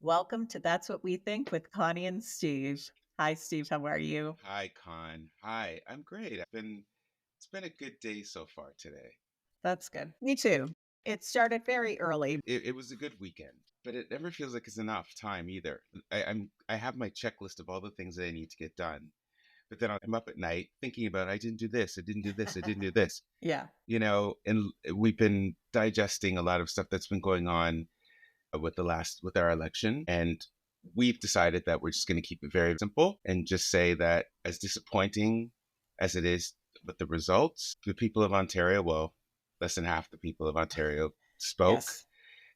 Welcome to That's What We Think with Connie and Steve. Hi, Steve. How are you? Hi, Con. Hi, I'm great. It's been a good day so far today. That's good. Me too. It started very early. It was a good weekend, but it never feels like it's enough time either. I have my checklist of all the things that I need to get done, but then I'm up at night thinking about I didn't do this, I didn't do this, I didn't do this. Yeah. And we've been digesting a lot of stuff that's been going on with our election, and we've decided that we're just going to keep it very simple and just say that as disappointing as it is with the results, the people of Ontario, well, less than half the people of Ontario spoke, Yes.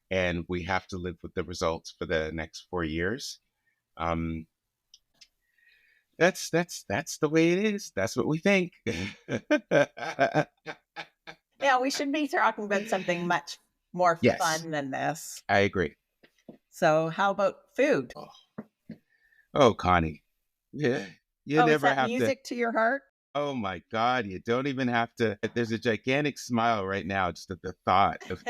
and we have to live with the results for the next 4 years. Um, that's the way it is. That's what we think. Yeah, we should be talking about something much more Yes, fun than this. I agree. So, how about food? Oh, Connie, yeah, you Oh, is never that have to. music to your heart? Oh my God, you don't even have to. There's a gigantic smile right now just at the thought of.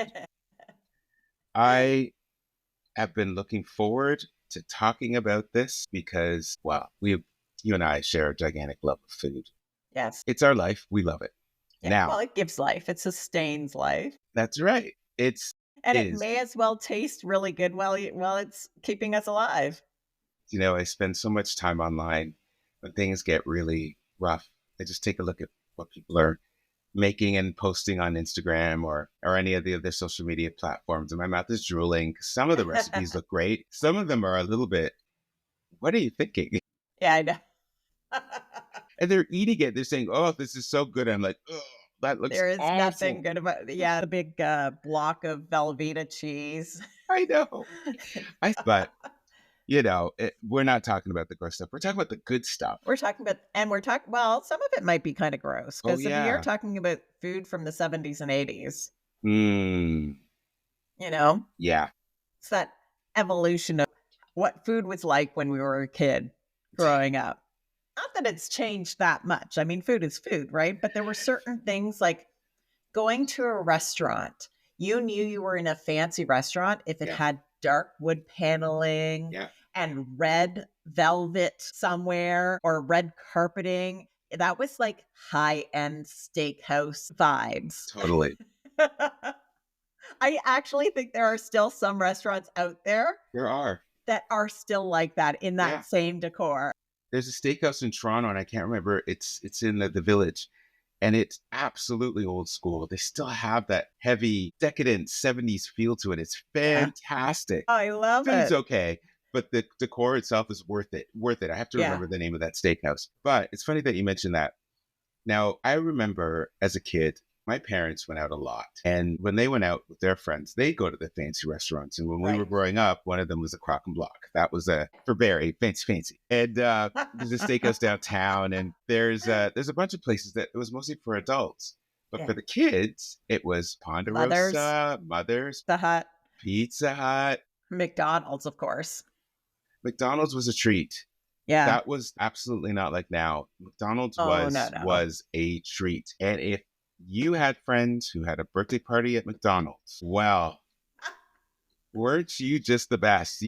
I have been looking forward to talking about this because, well, you and I share a gigantic love of food. Yes. It's our life. We love it. Yeah. Well, Now, it gives life, it sustains life. that's right. And It it is. may as well taste really good while it's keeping us alive. I spend so much time online when things get really rough. I just take a look at what people are making and posting on Instagram or any of the other social media platforms, and my mouth is drooling. Some of the recipes look great. Some of them are a little bit, what are you thinking? Yeah, I know. And they're eating it. They're saying, "Oh, this is so good." I'm like, "Oh, that looks There is nothing awful." good about the big, block of Velveeta cheese. I know. But we're not talking about the gross stuff. We're talking about the good stuff. We're talking well, some of it might be kinda gross Oh because we are yeah. talking about food from the '70s and '80s, Mm, you know? yeah. It's that evolution of what food was like when we were a kid growing up. Not that it's changed that much. I mean, food is food, right? But there were certain things like going to a restaurant. You knew you were in a fancy restaurant if it Yeah. had dark wood paneling Yeah. and red velvet somewhere or red carpeting. That was like high end steakhouse vibes. Totally. I actually think there are still some restaurants out there There are. that are still like that in Yeah. that same decor. There's a steakhouse in Toronto, and I can't remember. It's in the village, and it's absolutely old school. They still have that heavy, decadent '70s feel to it. It's Yeah. fantastic. I love Food's it. okay, but the decor itself is worth it. Worth it. I have to Yeah. remember the name of that steakhouse. But it's funny that you mentioned that. Now, I remember as a kid, my parents went out a lot. And when they went out with their friends, they go to the fancy restaurants. And when we were Right. growing up, one of them was a Crock and Block. That was a for Barry, fancy. And there's a steakhouse downtown, and there's a bunch of places that it was mostly for adults. But for Yeah. the kids, it was Mothers, Ponderosa, Mother's, the Hut, Pizza Hut. McDonald's, of course. McDonald's was a treat. Yeah. That was absolutely not like now. McDonald's Oh, no, no. was a treat. And if you had friends who had a birthday party at McDonald's, well, weren't you just the best?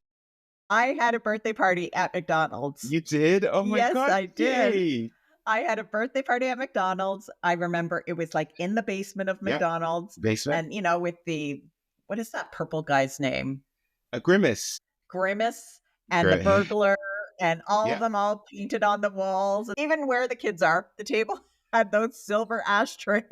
I had a birthday party at McDonald's. You did? Oh my Yes, God, I did. yay. I had a birthday party at McDonald's. I remember it was like in the basement of Yep. McDonald's Basement? and, with the what is that purple guy's name? A grimace. Grimace and the Gri- burglar and all of yeah, them all painted on the walls. Even where the kids are, the table had those silver ashtrays.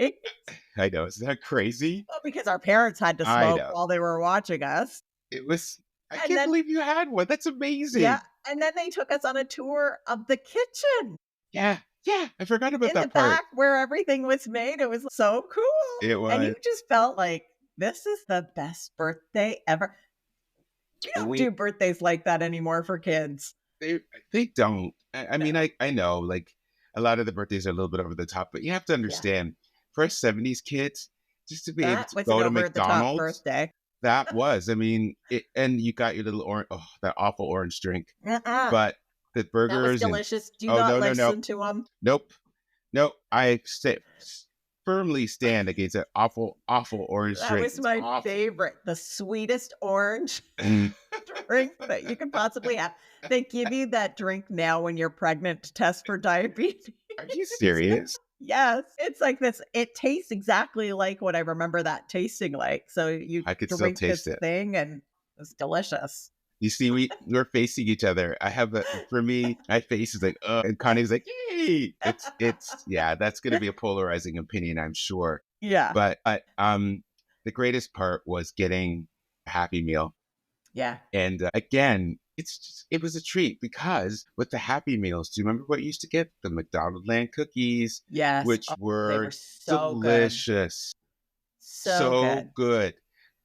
I know. Isn't that crazy? Well, because our parents had to I smoke know. while they were watching us. It was, I And can't then believe you had one. That's yeah, amazing. and then they took us on a tour of the kitchen Yeah, yeah. I forgot about in the that part. back where everything was made. It was so cool. It And you was. just felt like this is the best birthday ever. We And don't do we, birthdays like that anymore for kids. They they don't. I mean, No. I know like a lot of the birthdays are a little bit over the top, but you have to Yeah. understand for us '70s kids, just to be able That to was an go to over the top McDonald's, birthday. that was. I mean, and you got your little orange, oh, that awful orange drink, Uh-uh. but the That was burgers and delicious. Do oh not no no no listen to them. nope nope. Firmly stand against that awful orange That drink. was It's my awful. favorite. The sweetest orange drink. drink that you could possibly have. They give you that drink now when you're pregnant to test for diabetes. Are you serious? Yes, it's like this. It tastes exactly like what I remember that tasting like. So you I could still drink taste this it. thing and it's delicious. You see, we're facing each other. For me, my face is like, and Connie's like, yay! Yeah, that's going to be a polarizing opinion, I'm sure. Yeah. But the greatest part was getting a Happy Meal. Yeah. And again, it was a treat because with the Happy Meals, do you remember what you used to get? The McDonald's Land cookies, Yes. which Oh, they were were so good. delicious, So so good. good.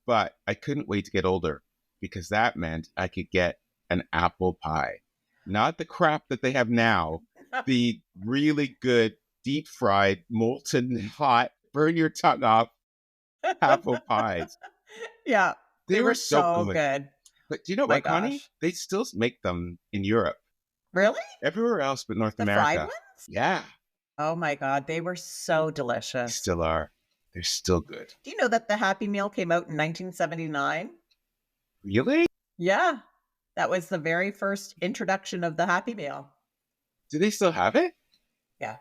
But I couldn't wait to get older because that meant I could get an apple pie. Not the crap that they have now, the really good, deep fried, molten hot, burn your tongue off apple pies. Yeah. They They were were so so good. good. But do you know My what, Connie? gosh. They still make them in Europe. Really? Everywhere else but North The fried America. ones? Yeah, Oh my God. They were so they delicious. still are. They're still good. Do you know that the Happy Meal came out in 1979? Really? Yeah. That was the very first introduction of the Happy Meal. Do they still have it? Yeah.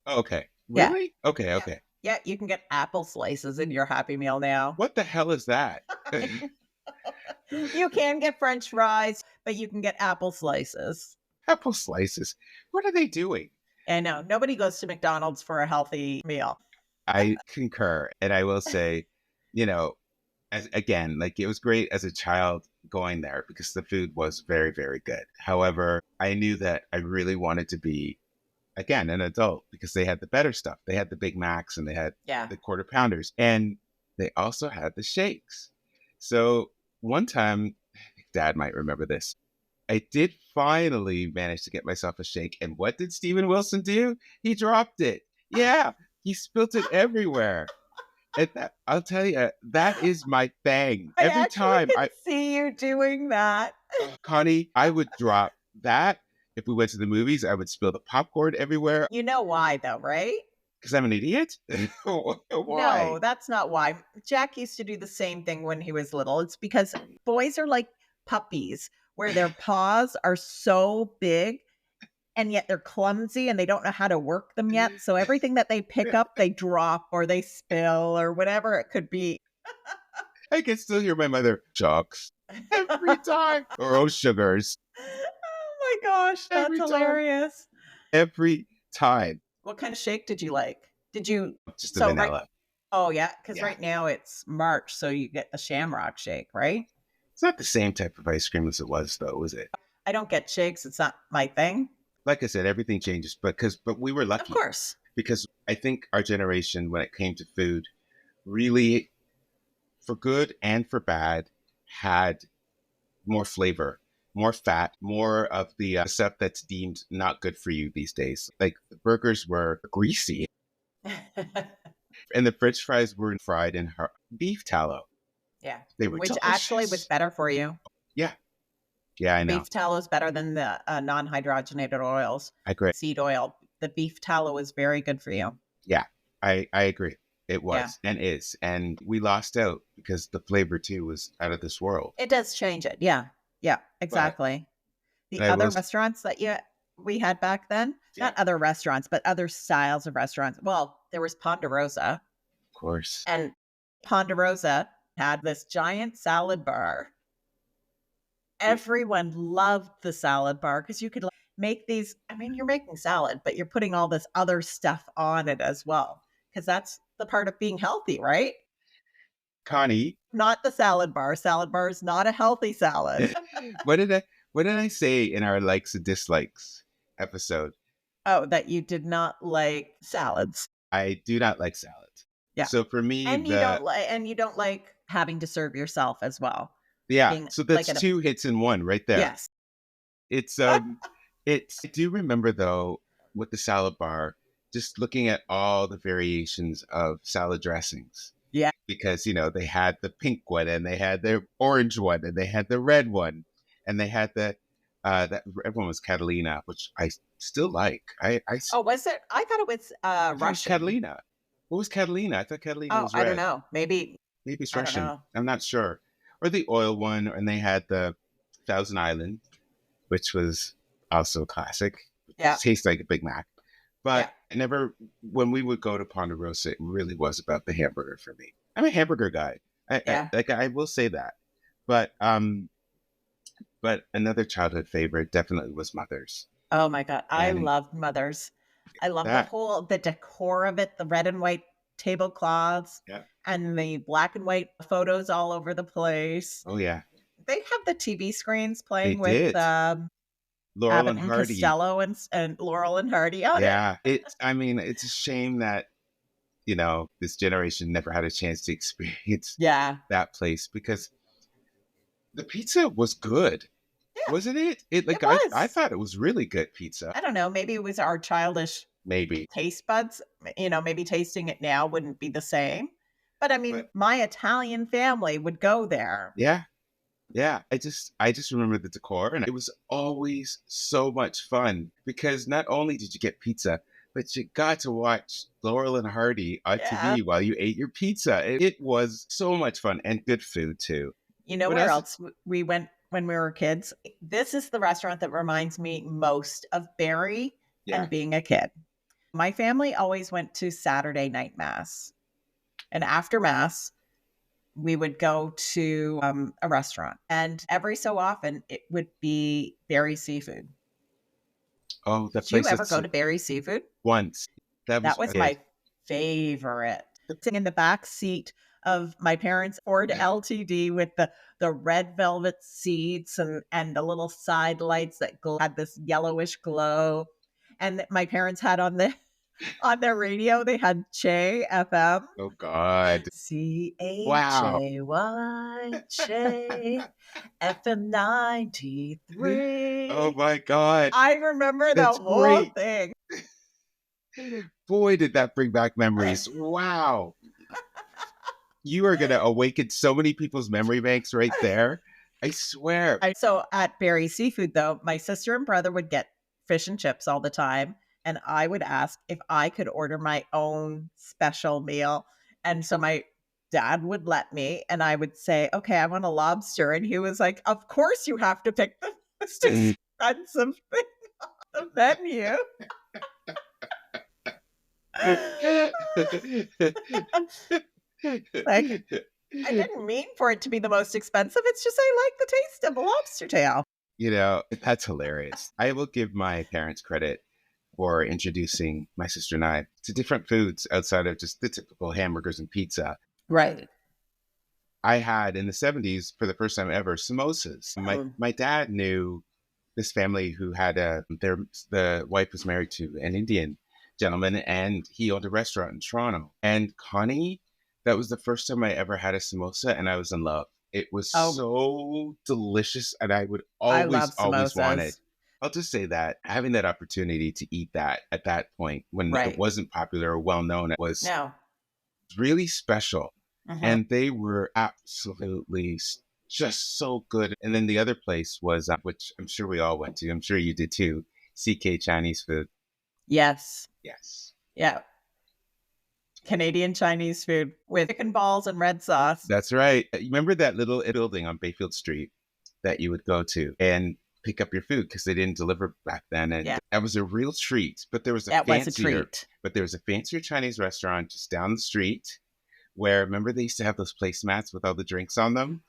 Oh, okay. Yeah. Really? Okay, Yeah. okay. Yeah. You can get apple slices in your Happy Meal now. What the hell is that? You can get French fries, but you can get apple slices. Apple slices. What are they doing? And no, nobody goes to McDonald's for a healthy meal. I concur. And I will say, you know, again, like it was great as a child going there because the food was very, very good. However, I knew that I really wanted to be, again, an adult because they had the better stuff. They had the Big Macs and they had Yeah. the quarter pounders and they also had the shakes. So one time, Dad might remember this. I did finally manage to get myself a shake. And what did Steven Wilson do? He dropped it. Yeah, he spilt it everywhere. And I'll tell you, that is my thing. I Every actually time can see you doing that. Connie, I would drop that. If we went to the movies, I would spill the popcorn everywhere You know why, though, right? because I'm an idiot. No, Why? that's not why. Jack used to do the same thing when he was little. It's because boys are like puppies, where their paws are so big and yet they're clumsy and they don't know how to work them yet. So everything that they pick up, they drop or they spill or whatever it could be. I can still hear my mother, Chucks, every time. Or oh, sugars, Oh my gosh, that's every time. hilarious. Every time. What kind of shake did you like? Did you? Just the So vanilla. oh yeah, because Yeah. right now it's March, so you get the Shamrock Shake, right? It's not the same type of ice cream as it was, though, is it? I don't get shakes; it's not my thing. Like I said, everything changes, but we were Of lucky course, because I think our generation, when it came to food, really, for good and for bad, had more flavor, more fat, more of the stuff that's deemed not good for you these days. Like the burgers were greasy and the French fries were fried in beef tallow. yeah, They were which actually was delicious. better for you. Yeah, yeah, I know. Beef tallow is better than the non-hydrogenated oils. I agree. Seed oil. The beef tallow is very good for you. Yeah, I agree. It was Yeah. and is. And we lost out because the flavor too was out of this world. It does change it. Yeah. Yeah, exactly. The I other was- restaurants that we had back then, Yeah. not other restaurants, but other styles of restaurants. Well, there was Ponderosa, Of course. and Ponderosa had this giant salad bar. Everyone loved the salad bar because you could make these. I mean, you're making salad, but you're putting all this other stuff on it as well because that's the part of being healthy, right? Connie, Not the salad bar. Salad bar is not a healthy salad. what did I say in our likes and dislikes episode? Oh, that you did not like salads. I do not like salad. Yeah. So for me, And you don't like having to serve yourself as well. yeah. being So that's like two hits in one right there. Yes. It's I do remember though with the salad bar, just looking at all the variations of salad dressings. Yeah. Because they had the pink one and they had the orange one and they had the red one and they had the that red one was Catalina, which I still like. Oh, was it? I thought it was I thought it was Russian. Catalina. What was Catalina? I thought Catalina Oh, was red. I don't know. Maybe Maybe it's I don't Russian. know. I'm not sure. Or the oil one, and they had the Thousand Island, which was also a classic. Yeah. Tastes like a Big Mac. Yeah. But I never, when we would go to Ponderosa, it really was about the hamburger for me. I'm a hamburger guy. Yeah. I will say that. But another childhood favorite definitely was Mother's. Oh my God. I And love Mother's. I love that, the decor of it, the red and white tablecloths yeah. and the black and white photos all over the place. Oh, yeah. They have the TV screens They playing with did. Laurel Abbott and and Hardy. Costello and Laurel and Hardy on it. Yeah. I mean, it's a shame that, this generation never had a chance to experience Yeah. that place because the pizza was good, Yeah. wasn't it? It It like I was. thought it was really good pizza. I don't know. Maybe it was our childish Maybe, taste buds. Maybe tasting it now wouldn't be the same. But I mean, but my Italian family would go there. yeah, yeah. I just remember the decor, and it was always so much fun because not only did you get pizza, but you got to watch Laurel and Hardy on Yeah. TV while you ate your pizza. It was so much fun and good food too. You know What where else? else we went when we were kids? This is the restaurant that reminds me most of Barrie Yeah. and being a kid. My family always went to Saturday night mass. And after mass, we would go to a restaurant. And every so often, it would be Barrie Seafood. Oh, that Did you place ever that's go to Barrie Seafood? once. That That was was it. my favorite. Sitting in the back seat of my parents' Ford LTD with the red velvet seats and the little side lights that had this yellowish glow. And my parents had on their radio, they had Che FM. Oh God. Wow. CHAY Che FM 93. Oh my God. I remember the That's whole great. thing. Boy, did that bring back memories. Wow. You are going to awaken so many people's memory banks right there. I swear. So at Barrie Seafood, though, my sister and brother would get fish and chips all the time. And I would ask if I could order my own special meal. And so my dad would let me, and I would say, okay, I want a lobster. And he was like, of course you have to pick the most expensive thing on the menu. Like, I didn't mean for it to be the most expensive. It's just I like the taste of a lobster tail. That's hilarious. I will give my parents credit for introducing my sister and I to different foods outside of just the typical hamburgers and pizza. Right. I had in the 70s, for the first time ever, samosas. My dad knew this family who had the wife was married to an Indian gentleman, and he owned a restaurant in Toronto. And Connie, that was the first time I ever had a samosa, and I was in love. It was so delicious, and I would I love always want it. samosas. I'll just say that having that opportunity to eat that at that point when it Right. wasn't popular or well known, it was No. really special. Mhm. And they were absolutely just so good. And then the other place was, which I'm sure we all went to, I'm sure you did too, CK Chinese food. Yes. Yes. Yeah. Canadian Chinese food with chicken balls and red sauce. That's right. You remember that little building on Bayfield Street that you would go to and pick up your food because they didn't deliver back then? And that was a real treat. But there was That was a treat. But there was a fancier Chinese restaurant just down the street where, remember, they used to have those placemats with all the drinks on them?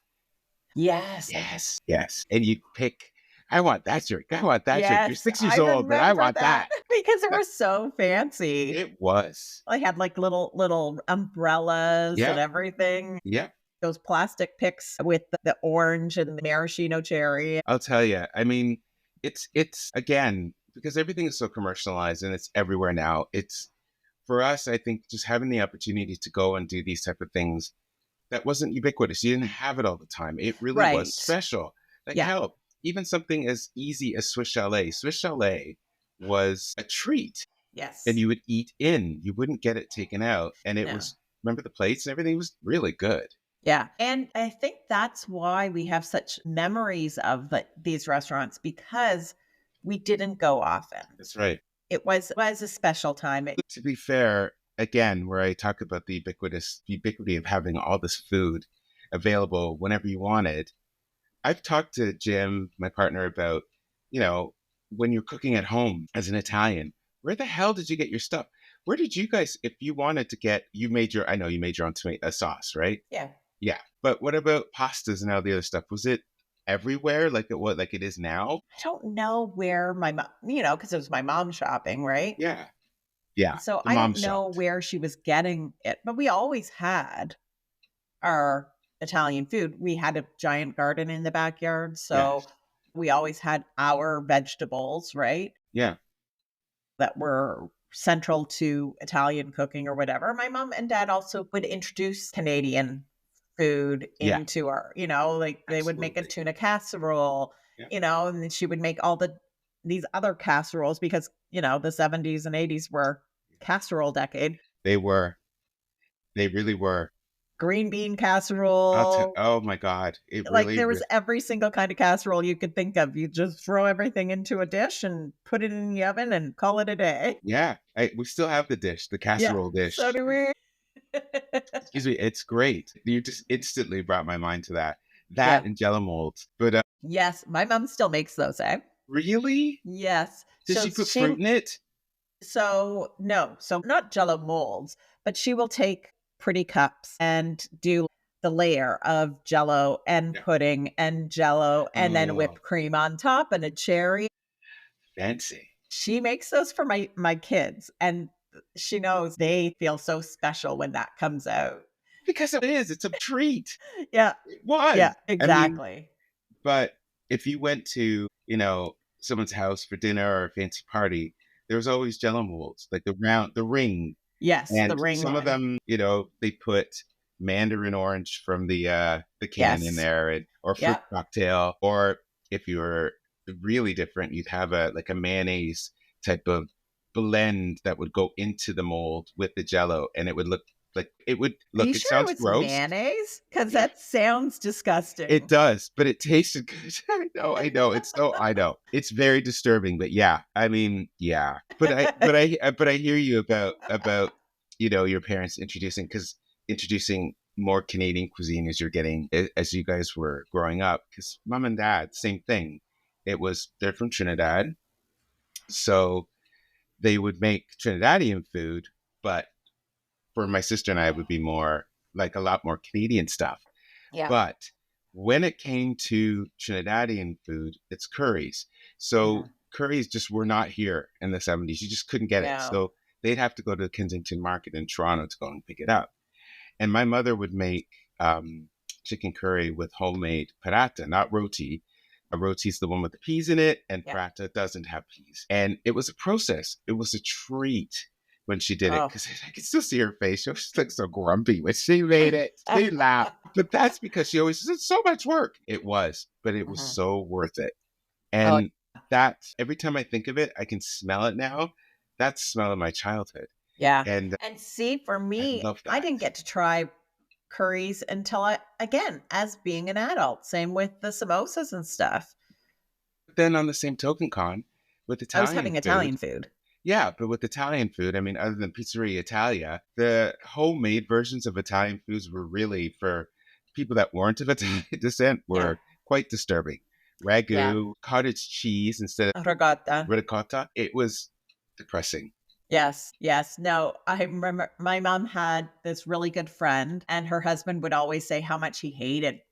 Yes. Yes. Yes. And you pick, I want that drink. I want that drink. You're Yes, 6 years I old, but I remember want that. because it was so fancy. It was. They had like little umbrellas Yeah. and everything. Yeah. Those plastic picks with the orange and the maraschino cherry. I'll tell you. I mean, it's again, because everything is so commercialized and it's everywhere now. It's, for us, I think, just having the opportunity to go and do these type of things that wasn't ubiquitous. You didn't have it all the time. It really Right. was special. Like, Yeah. hell, even something as easy as Swiss chalet. Swiss chalet was a treat, Yes. and you would eat in. You wouldn't get it taken out, and it No. was, remember, the plates and everything was really good. Yeah. And I think that's why we have such memories of these restaurants, because we didn't go often. That's right. It was a special time. To be fair, again, where I talk about the ubiquity of having all this food available whenever you wanted, I've talked to Jim, my partner, about, you know, when you're cooking at home as an Italian, where the hell did you get your stuff? Where did you guys, if you wanted to get, you made your, I know you made your own tomato sauce, right? Yeah. Yeah. But what about pastas and all the other stuff? Was it everywhere like it is now? I don't know where my mom, because it was my mom shopping, right? Yeah. Yeah. So The I mom don't shop. know where she was getting it, but we always had our Italian food. We had a giant garden in the backyard, so Yes. we always had our vegetables, right? Yeah. That were central to Italian cooking or whatever. My mom and dad also would introduce Canadian food Yeah. into our, like they would make a Absolutely. tuna casserole, Yeah. and then she would make all these other casseroles because, the 70s and 80s were casserole decade. They were. They really were. Green bean casserole. Oh my God. It Like really, there was every single kind of casserole you could think of. You just throw everything into a dish and put it in the oven and call it a day. yeah. We still have the dish, the Yeah. casserole So dish. do we. Excuse me. It's great. You just instantly brought my mind to that. That Yeah. and Jello molds. But Yes, my mom still makes those, eh? really? Yes. Does So she put fruit in it? no, so not Jello molds, but she will take pretty cups and do the layer of Jello and Yeah. pudding and Jello and then Oh, whipped cream on top and a cherry. fancy. She makes those for my kids, and she knows they feel so special when that comes out. Because it is. It's a treat. Yeah, It was. yeah, I mean, exactly. but if you went to, someone's house for dinner or a fancy party, there was always Jello molds, like the ring. Yes, the And ring some of one. them, they put mandarin orange from the can in Yes. there, or fruit Yeah. cocktail. Or if you were really different, you'd have a mayonnaise type of blend that would go into the mold with the Jello, and it would look like it would Are you look. It sure it sounds was gross. mayonnaise? Because that sounds It disgusting. does, but it tasted good. I know. I know. It's very disturbing, but yeah. I mean, yeah. But I hear you about your parents introducing more Canadian cuisine as you're getting as you guys were growing up. Because mom and dad, same thing. They're from Trinidad, so they would make Trinidadian food, but for my sister and I, it would be more like a lot more Canadian stuff. Yeah. But when it came to Trinidadian food, it's curries. So Mhm. curries just were not here in the 70s. You just couldn't get it. No. So they'd have to go to the Kensington Market in Toronto to go and pick it up. And my mother would make chicken curry with homemade paratha, not roti. A roti is the one with the peas in it, and Yeah. paratha doesn't have peas. And it was a process. It was a treat when she did it Oh. because I could still see her face. She always looked so grumpy when she made it. She laughed. But that's because she always said, it's so much work. It was, but it was Mhm. so worth it. Oh, And that every time I think of it, I can smell it now. That's the smell of my childhood. yeah. And And see, for I me, love I that. didn't get to try curries until again, as being an adult. Same with the samosas and stuff. But then on the same token, with I was Italian having food, Italian food. yeah, but with Italian food, I mean, other than Pizzeria Italia, the homemade versions of Italian foods were really for people that weren't of Italian descent Yeah. were quite disturbing. Yeah. Ragu, cottage cheese instead of Ricotta. ricotta, it was depressing. Yes, yes. No, I remember my mom had this really good friend, and her husband would always say how much he hated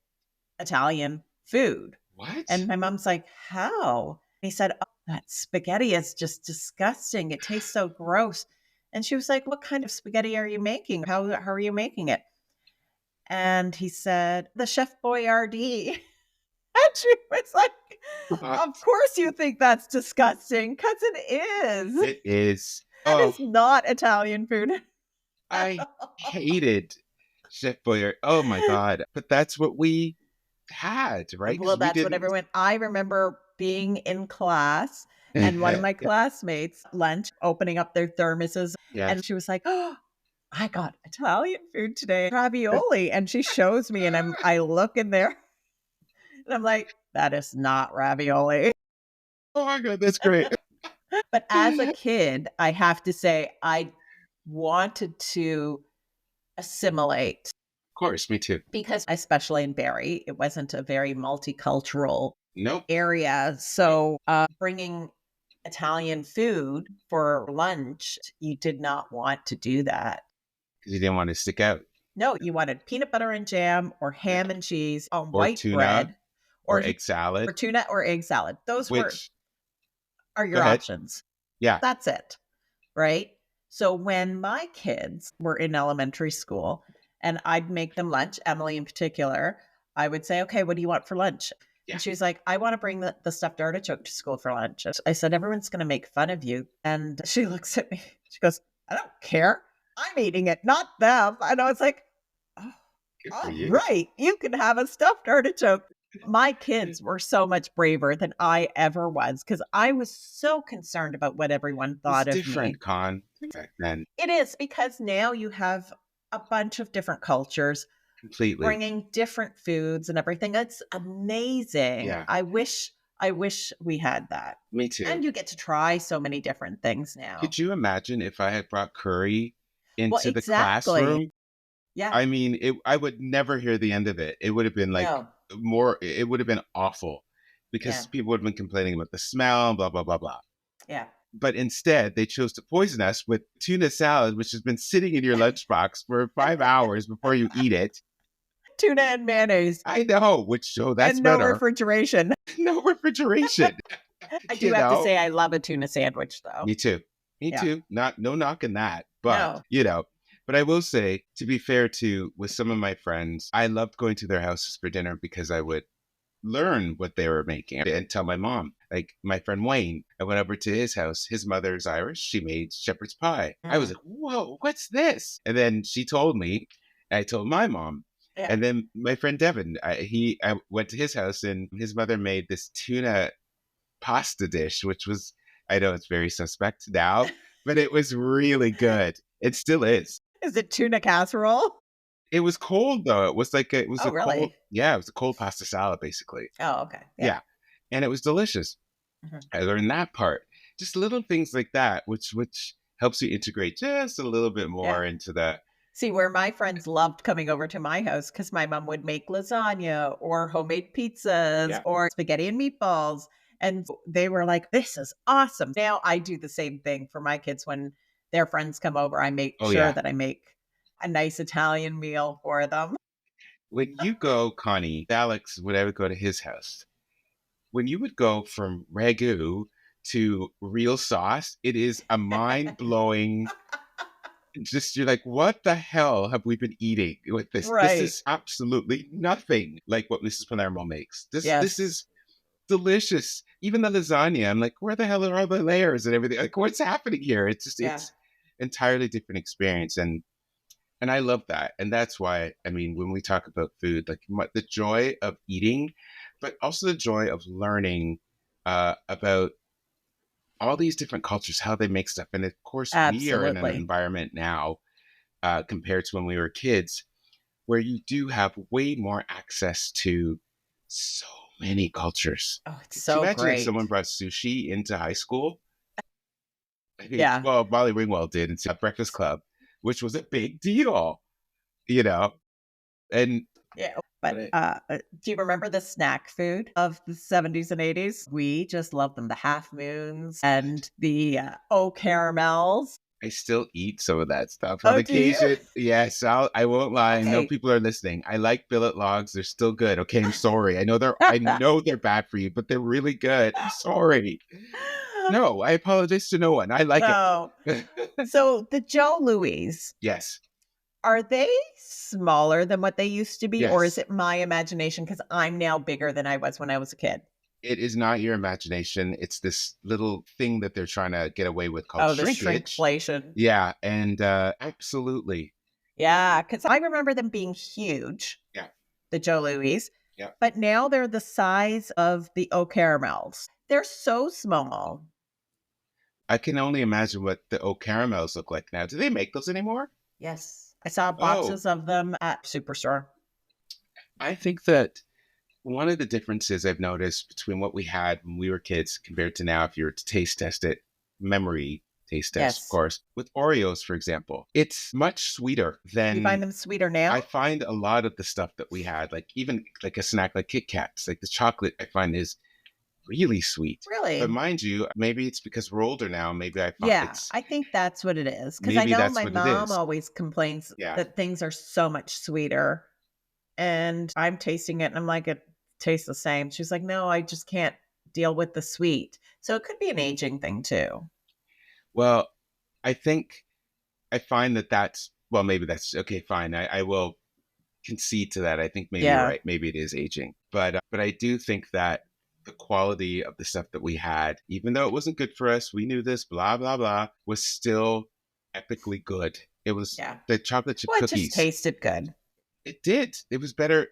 Italian food. What? And my mom's like, "How?" He said, "Oh, that spaghetti is just disgusting. It tastes so gross." And she was like, "What kind of spaghetti are you making? How are you making it?" And he said, "The Chef Boyardee." And she was like, "Of What? course you think that's disgusting, because it is. It is. That Oh, is not Italian food." I hated Chef Boyer. Oh my God. But that's what we had, right? Well, Because we that's what didn't. everyone I remember being in class and one of my classmates lunch opening up their thermoses Yes. and she was like, "Oh, I got Italian food today, ravioli." And she shows me and I look in there and I'm like, "That is not ravioli." Oh my God, that's great. But as a kid, I have to say I wanted to assimilate Of course, me too. because especially in Barrie, it wasn't a very multicultural Nope. area. So bringing Italian food for lunch, you did not want to do that. Because you didn't want to stick out. No, you wanted peanut butter and jam or ham Yeah. and cheese on Or white tuna bread or or egg salad, tuna or egg salad. Those which, are go your ahead. options. Yeah. That's it. Right? So when my kids were in elementary school and I'd make them lunch, Emily in particular, I would say, okay, what do you want for lunch? Yeah. And she was like, I want to bring the stuffed artichoke to school for lunch. I said, everyone's going to make fun of you. And she looks at me. She goes, I don't care. I'm eating it, not them. And I was like, oh, Good for all you. right, you can have a stuffed artichoke. My kids were so much braver than I ever was because I was so concerned about what everyone It's thought of me. different, Con, back then. It is because now you have a bunch of different cultures Completely. bringing different foods and everything. It's amazing. Yeah. I wish we had that. Me too. And you get to try so many different things now. Could you imagine if I had brought curry into the exactly. classroom? Yeah. I mean, I would never hear the end of it. It would have been like No. it would have been awful because Yeah. people would have been complaining about the smell, blah, blah, blah, blah. Yeah. But instead, they chose to poison us with tuna salad, which has been sitting in your lunchbox for 5 hours before you eat it. Tuna and mayonnaise. I know, that's and no better. refrigeration. No refrigeration. I do have to say I love a tuna sandwich though. Me too. Me too. No knocking that. But, but I will say, to be fair to with some of my friends, I loved going to their houses for dinner because I would learn what they were making and tell my mom. Like my friend Wayne, I went over to his house. His mother's Irish. She made shepherd's pie. I was like, whoa, what's this? And then she told me, I told my mom. Yeah. And then my friend Devin, I went to his house and his mother made this tuna pasta dish, which was, I know it's very suspect now, but it was really good. It still is. Is it tuna casserole? It was cold though. It was like it was really? cold. Yeah, it was a cold pasta salad basically. Oh, okay. Yeah. And it was delicious. Mm-hmm. I learned that part. Just little things like that, which helps you integrate just a little bit more into the. See, where my friends loved coming over to my house because my mom would make lasagna or homemade pizzas or spaghetti and meatballs. And they were like, this is awesome. Now I do the same thing for my kids when their friends come over. I make sure that I make a nice Italian meal for them. When you go, Connie, Alex, when I would go to his house, when you would go from ragu to real sauce, it is a mind-blowing... Just you're like, what the hell have we been eating with this? Right. This is absolutely nothing like what Mrs. Palermo makes. This is delicious. Even the lasagna, I'm like, where the hell are all the layers and everything? Like, what's happening here? It's just it's entirely different experience, and I love that. And that's why, I mean, when we talk about food, like the joy of eating, but also the joy of learning about all these different cultures, how they make stuff. And of course, we are in an environment now compared to when we were kids, where you do have way more access to so many cultures. Oh, it's so imagine great. If someone brought sushi into high school. I mean, well, Molly Ringwald did at Breakfast Club, which was a big deal, And but do you remember the snack food of the 70s and 80s? We just loved them. The half moons and the caramels. I still eat some of that stuff on occasion. Yes, I won't lie. I know people are listening. I like billet logs. They're still good. Okay, I'm sorry. I know they're bad for you, but they're really good. I'm sorry. No, I apologize to no one. I like it. So the Joe Louis. Yes. Are they smaller than what they used to be? Yes. Or is it my imagination? Because I'm now bigger than I was when I was a kid. It is not your imagination. It's this little thing that they're trying to get away with called shrinkage. The shrinkflation. Yeah, and absolutely. Yeah, because I remember them being huge. Yeah. The Joe Louis. Yeah. But now they're the size of the O caramels. They're so small. I can only imagine what the O caramels look like now. Do they make those anymore? Yes. I saw boxes of them at Superstore. I think that one of the differences I've noticed between what we had when we were kids compared to now, if you were to taste test it, memory taste test, of Yes. course. With Oreos, for example, it's much sweeter You find than them sweeter now? I find a lot of the stuff that we had, like even like a snack like Kit Kats, like the chocolate I find is really sweet. But Really? mind you, maybe it's because we're older now. Maybe I find Yeah, it's I think that's what it is. Because I maybe know that's my what it mom is. always complains Yeah. that things are so much sweeter, and I'm tasting it, and I'm like, "It tastes the same." She's like, "No, I just can't deal with the sweet." So it could be an aging thing too. Well, I think I find that that's well, maybe that's okay. Fine, I will concede to that. I think maybe you're Yeah. right. Maybe it is aging, but I do think that the quality of the stuff that we had, even though it wasn't good for us, we knew this, blah blah blah, was still epically good. It was Yeah. the chocolate chip Well, it just cookies. tasted good. It did. It was better.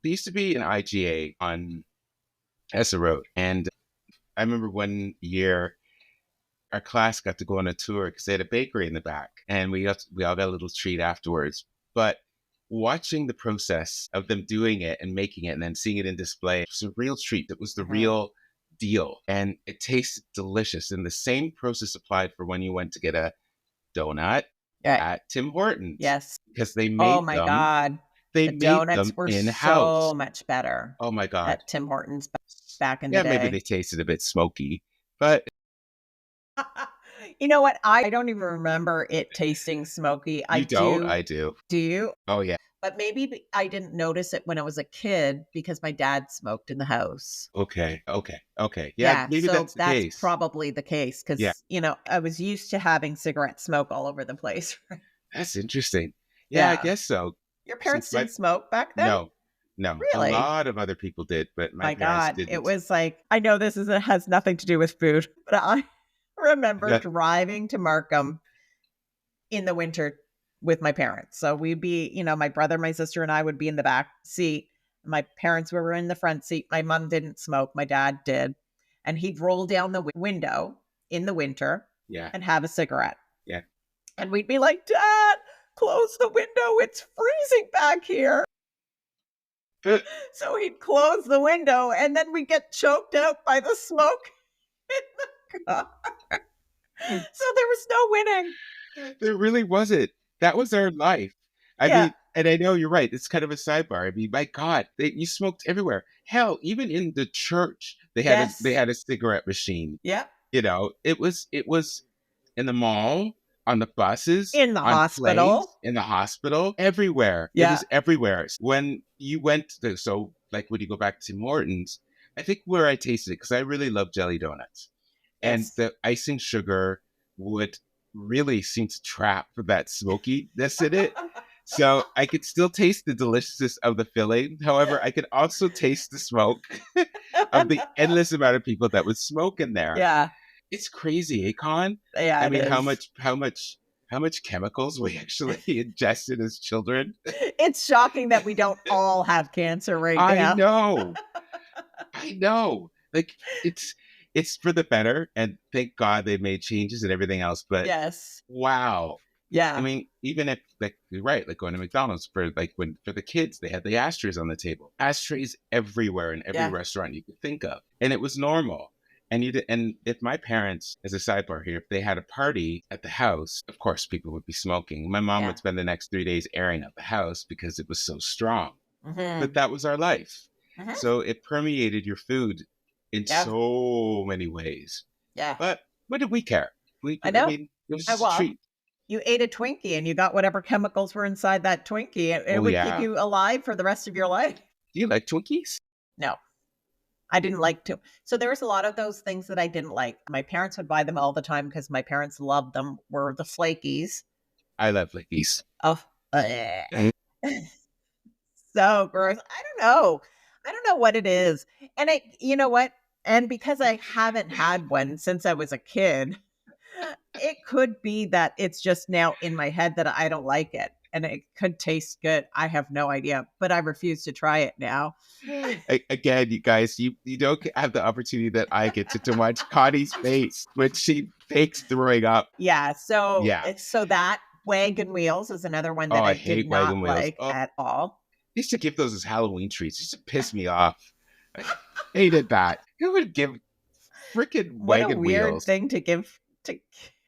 There used to be an IGA on Essa Road, and I remember one year our class got to go on a tour because they had a bakery in the back, and we all got a little treat afterwards. But watching the process of them doing it and making it, and then seeing it in display, it was a real treat. It was the Mhm. real deal, and it tasted delicious. And the same process applied for when you went to get a donut Yeah. at Tim Hortons Yes. because they Oh made my them. god. They The made donuts them were in so house. much better Oh my god! at Tim Hortons back in the Yeah, maybe they day. tasted a bit smoky, but You know what? I don't even remember it tasting smoky. I you don't. do. I do. Do you? Oh yeah. But maybe I didn't notice it when I was a kid because my dad smoked in the house. Okay. Okay. Okay. Yeah, Yeah, maybe so that's the that's case. probably the case Yeah, because, I was used to having cigarette smoke all over the place. that's interesting. Yeah, I Yeah. guess so. Your Since parents my didn't smoke back then? no, no, a Really? lot of other people did, but my My parents God. It didn't. was like, I know this is, it has nothing to do with food, but I remember That driving to Markham in the winter with my parents. So we'd be, my brother, my sister, and I would be in the back seat. My parents were in the front seat. My mom didn't smoke. My dad did. And he'd roll down the window in the winter yeah, and have a cigarette. yeah. And we'd be like, Dad, close the window. It's freezing back here. So he'd close the window and then we get choked out by the smoke in the car. So there was no winning. There really wasn't. That was our life. I Yeah. mean, and I know you're right. It's kind of a sidebar. I mean, my God, you smoked everywhere. Hell, even in the church, they Yes. had a cigarette machine. Yeah. It was in the mall, on the buses, In the on planes, hospital. in the hospital, everywhere. It Yeah. was everywhere. When you went to, so like when you go back to Morton's, I think where I tasted it, because I really love jelly donuts, and Yes. the icing sugar would really seem to trap that smokiness in it. So I could still taste the deliciousness of the filling. However, I could also taste the smoke of the endless amount of people that would smoke in there. Yeah. It's crazy, eh, Con? Yeah, I it mean, is. how much chemicals we actually ingested as children. It's shocking that we don't all have cancer right I now. know. I know. Like it's for the better, and thank God they made changes and everything else. But Yes. wow. I Yeah. mean, even if like you're right, like going to McDonald's for like when for the kids, they had the ashtrays on the table. Ashtrays everywhere in every Yeah. restaurant you could think of. And it was normal. And if my parents, as a sidebar here, if they had a party at the house, of course people would be smoking. My mom Yeah. would spend the next 3 days airing out the house because it was so strong. But Hmm. that was our life. Hmm. So it permeated your food in Yeah. so many ways. Yeah. But what did we care? I I know. mean, it was just a Well, treat. you ate a Twinkie and you got whatever chemicals were inside that Twinkie. It Oh would keep yeah. you alive for the rest of your life. Do you like Twinkies? No, I didn't like to. So there was a lot of those things that I didn't like. My parents would buy them all the time because my parents loved them. Were the flakies. I love Lickies. Oh, bleh. So gross. I don't know what it is. And you know what? And because I haven't had one since I was a kid, it could be that it's just now in my head that I don't like it. And it could taste good. I have no idea, but I refuse to try it now. Again, you guys, you don't have the opportunity that I get to watch Connie's face when she fakes throwing up. Yeah. So Yeah. so that wagon wheels is another one Oh, that I I did hate wagon not wheels. like Oh, at all. they used to give those as Halloween treats. It used to piss me off. I hated that. Who would give freaking What a wagon weird wheels? thing to give to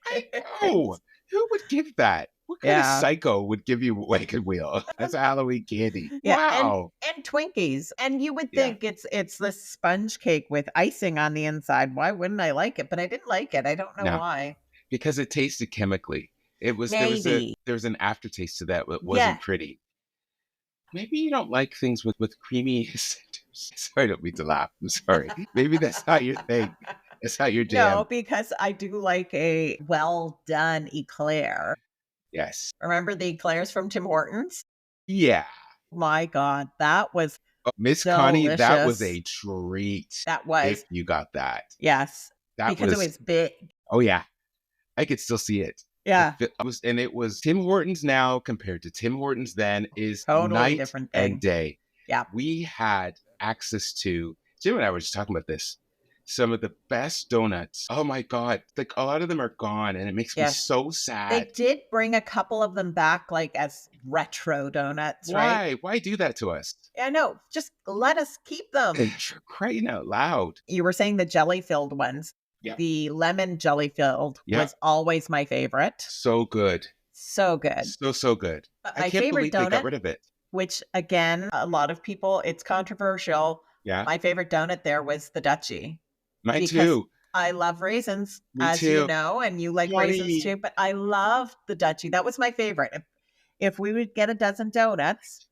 I know. kids. Who would give that? What kind of Yeah. psycho would give you Wagon Wheel as a Halloween candy? Yeah, and Wow. Twinkies. And you would Yeah. think it's this sponge cake with icing on the inside. Why wouldn't I like it? But I didn't like it. I don't know No, why. because it tasted chemically. It was Maybe. there was an aftertaste to that that Yeah. wasn't pretty. Maybe you don't like things with creamy centers. Sorry, I don't mean to laugh. I'm sorry. Maybe that's not your thing. That's not your No, jam. because I do like a well done eclair. Yes. Remember the eclairs from Tim Hortons? Yeah. My God, that was Oh, Miss Connie, that was delicious. a treat That if was, you got that. yes, That because it was, was big. oh yeah, I could still see it. Yeah, It was Tim Hortons now compared to Tim Hortons then is totally night different and thing. day. Yeah. We had access to, Jim and I were just talking about this, some of the best donuts. Oh my God. Like a lot of them are gone and it makes me Yes. so They sad. did bring a couple of them back, like as retro donuts, right? Why? Why do that to us? Yeah, no, just let us keep them. You're crying out loud. You were saying the jelly filled ones. Yeah. The lemon jelly filled Yeah. was always my favorite. So good. So good. So good. But I my can't favorite believe they got donut, rid of it. which again, a lot of people, it's controversial. Yeah. My favorite donut there was the Dutchie. Mine Because too. I love raisins, Me as you too. know, and you like Funny. raisins too. But I love the Dutchie. That was my favorite. If we would get a dozen donuts,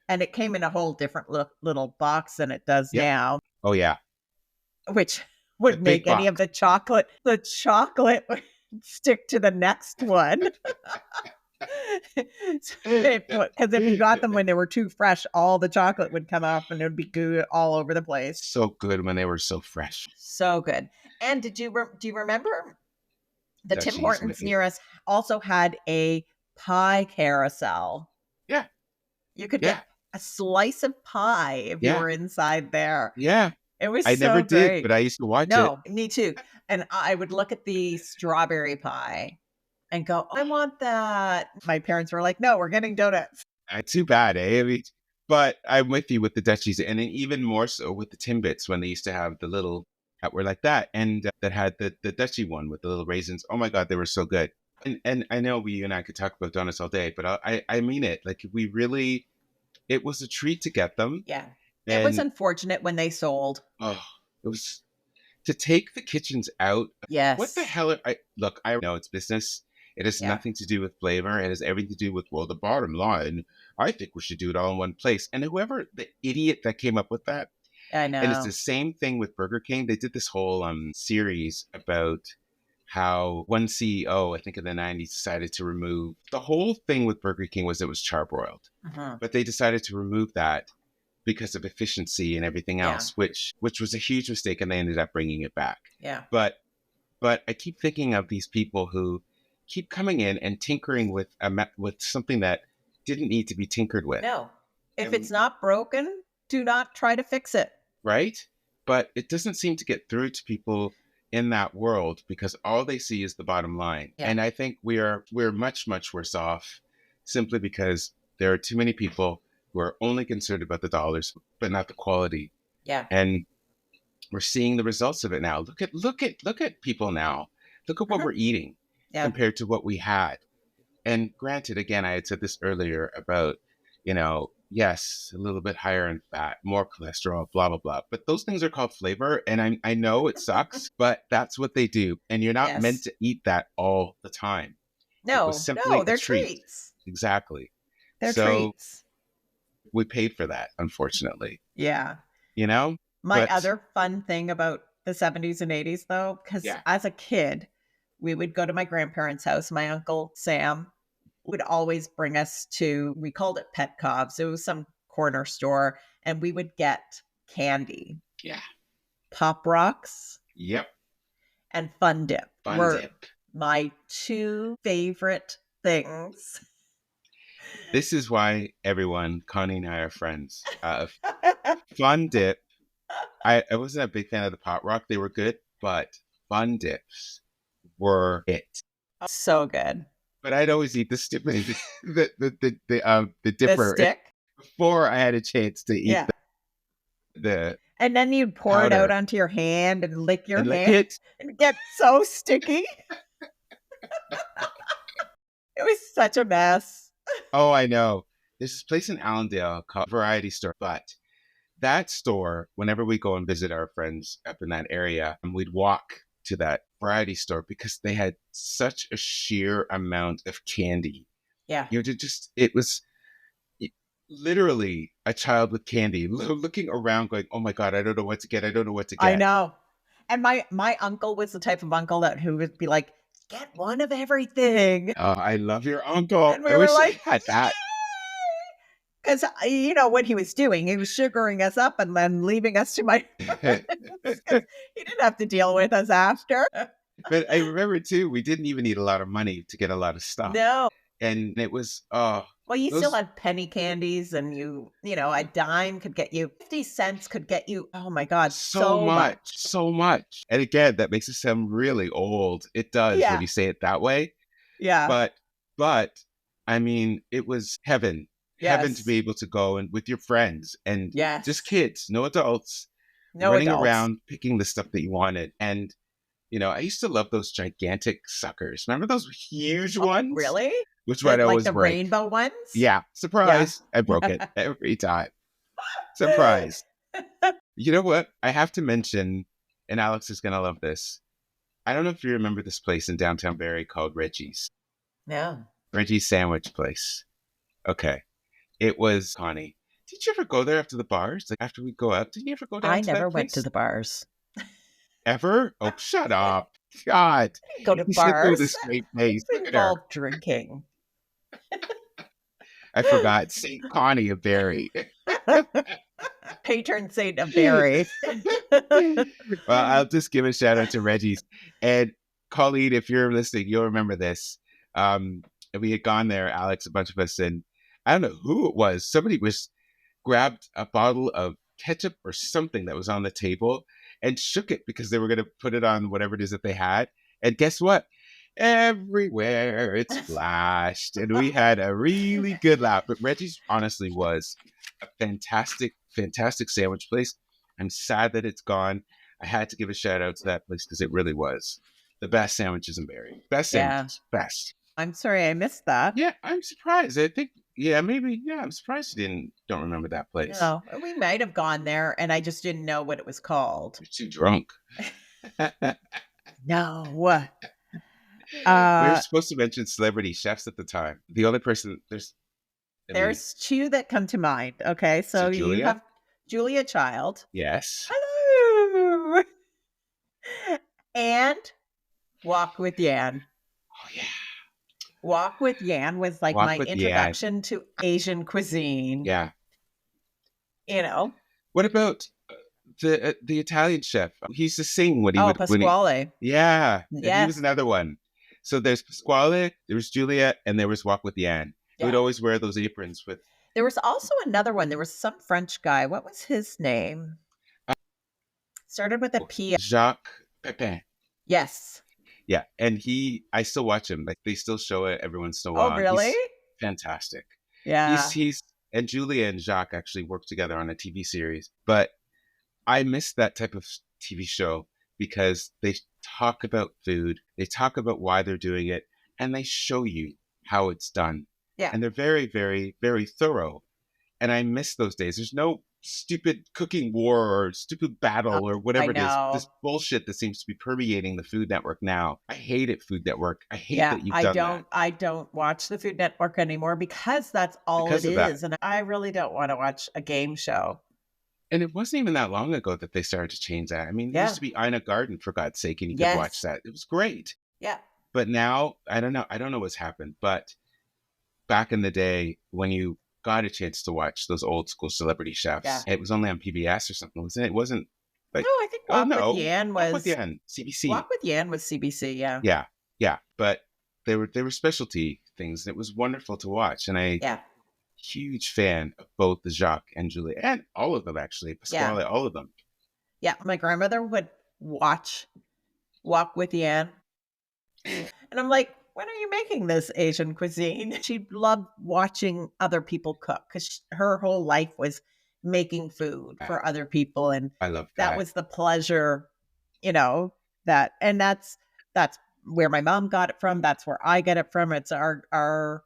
and it came in a whole different little box than it does Yep. now, Oh yeah. which would The make big any of the chocolate would stick to the next one. Because if you got them when they were too fresh, all the chocolate would come off and it would be goo all over the place. So good when they were so fresh. So good. And do you remember the Tim Dutchies, my Hortons favorite. near us also had a pie carousel? Yeah. You could Yeah. get a slice of pie if you Yeah. were inside there. Yeah. It was I so never did, great. but I used to watch it. No, me too. And I would look at the strawberry pie and go, I want that. My parents were like, no, we're getting donuts. Too bad, eh? I mean, but I'm with you with the Dutchies, and then even more so with the Timbits when they used to have the little that were like that, and that had the Dutchie one with the little raisins. Oh my God, they were so good. And I know you and I could talk about donuts all day, but I mean it. Like we really, it was a treat to get them. Yeah. And It was unfortunate when they sold. oh, it was to take the kitchens out. Yes. What the hell? Look, I know it's business. It has nothing to do with flavor. It has everything to do with, well, the bottom line. I think we should do it all in one place. And whoever the idiot that came up with that. I know. And it's the same thing with Burger King. They did this whole series about how one CEO, I think in the 90s, decided to remove the whole thing with Burger King was it was charbroiled. Uh-huh. But they decided to remove that because of efficiency and everything else, which was a huge mistake. And they ended up bringing it back. Yeah. But I keep thinking of these people who keep coming in and tinkering with something that didn't need to be tinkered with. No. If it's not broken, do not try to fix it. Right? But it doesn't seem to get through to people in that world because all they see is the bottom line. Yeah. And I think we're much, much worse off simply because there are too many people who are only concerned about the dollars, but not the quality. Yeah. And we're seeing the results of it now. Look at people now. Look at what we're eating. Compared to what we had. And granted, again, I had said this earlier about, yes, a little bit higher in fat, more cholesterol, blah, blah, blah. But those things are called flavor. And I know it sucks, but that's what they do. And you're not meant to eat that all the time. No, they're treats. Exactly. They're treats. We paid for that, unfortunately. Yeah. My other fun thing about the 70s and 80s, though, because as a kid, we would go to my grandparents' house. My Uncle Sam would always bring us to, we called it Petkov's. It was some corner store, and we would get candy. Yeah. Pop Rocks. Yep. And Fun Dip were my two favorite things. This is why everyone, Connie and I are friends. Fun Dip. I wasn't a big fan of the Pop Rock. They were good, but Fun Dips were it. So good. But I'd always eat the stupid the dipper the stick before I had a chance to eat the and then you'd pour powder. It out onto your hand and lick your hand it. and get so sticky. It was such a mess. Oh, I know. There's this place in Allendale called Variety Store, but that store, whenever we go and visit our friends up in that area, and we'd walk to that variety store because they had such a sheer amount of candy. Yeah. It was literally a child with candy looking around going, oh my God, I don't know what to get. I don't know what to I get. know. And my uncle was the type of uncle who would be like, get one of everything. Oh, I love your uncle. And we I were wish I like, had that. because what he was doing, he was sugaring us up and then leaving us to my friends. 'Cause he didn't have to deal with us after. But I remember too, we didn't even need a lot of money to get a lot of stuff. No. And it was, Well, you still those had penny candies, and a dime could get you 50 cents could get you, oh my God, so much. so much. And again, that makes it sound really old. It does when Yeah. you say it that way. Yeah. But I mean, it was heaven to Yes. be able to go and with your friends and Yes. just kids, no adults, No running adults. around picking the stuff that you wanted. And I used to love those gigantic suckers. Remember those huge ones? Really? Which one I Like always the break? rainbow ones? Yeah, surprise! I broke it every time. Surprise! You know what? I have to mention, and Alex is gonna love this. I don't know if you remember this place in downtown Barrie called Reggie's. No. Reggie's sandwich place. Okay, it was Connie. Did you ever go there after the bars? Like after we go out, did you ever go down I to that never place? went to the bars. Ever? Oh, shut up! God, Go to you should go to bars. straight face. It Look at her. involved drinking. I forgot Saint Connie of Barrie. Patron saint of Barrie. Well, I'll just give a shout out to Reggie's. And Colleen, if you're listening, you'll remember this. We had gone there, Alex, a bunch of us, and I don't know who it was. Somebody grabbed a bottle of ketchup or something that was on the table and shook it because they were going to put it on whatever it is that they had. And guess what? Everywhere it splashed. And we had a really good laugh. But Reggie's honestly was a fantastic, fantastic sandwich place. I'm sad that it's gone. I had to give a shout out to that place because it really was the best sandwiches in Barrie. Best sandwiches. Best. I'm sorry I missed that. Yeah, I'm surprised. I think, I'm surprised you don't remember that place. No, we might have gone there and I just didn't know what it was called. You're too drunk. No. We were supposed to mention celebrity chefs at the time. The only person, there's two that come to mind. Okay, so you have Julia Child. Yes. Hello. And Walk with Yan. Oh, yeah. Walk with Yan was like my introduction to Asian cuisine. Yeah. What about the Italian chef? He used to sing when he would. Pasquale. Yeah. He was another one. So there's Pasquale, there was Julia, and there was Walk with Yan. He would always wear those aprons with. There was also another one. There was some French guy. What was his name? Started with a P. Jacques Pepin. Yes. Yeah, and I still watch him. Like they still show it every once in a while. Oh, really? He's fantastic. Yeah. And Julia and Jacques actually worked together on a TV series. But I miss that type of TV show because they talk about food, they talk about why they're doing it, and they show you how it's done. Yeah. And they're very, very, very thorough. And I miss those days. There's no stupid cooking war or stupid battle or whatever it is. This bullshit that seems to be permeating the Food Network now. I hate it, Food Network. I hate that you've done that. I don't watch the Food Network anymore because that's all it is. And I really don't want to watch a game show. And it wasn't even that long ago that they started to change that. I mean, it used to be Ina Garden, for God's sake, and you could watch that. It was great. Yeah. But now, I don't know. I don't know what's happened. But back in the day, when you got a chance to watch those old school celebrity chefs, it was only on PBS or something, wasn't it? It wasn't like... No, I think Walk with Yan was... Walk with Yan, CBC. Walk with Yan was CBC, yeah. Yeah, yeah. But they were specialty things. And it was wonderful to watch. And huge fan of both the Jacques and Julia, and all of them actually, Pasquale, all of them. Yeah, my grandmother would watch Walk with Yan, and I'm like, when are you making this Asian cuisine? She loved watching other people cook because her whole life was making food for other people, and I love that was the pleasure, that's where my mom got it from. That's where I get it from. It's our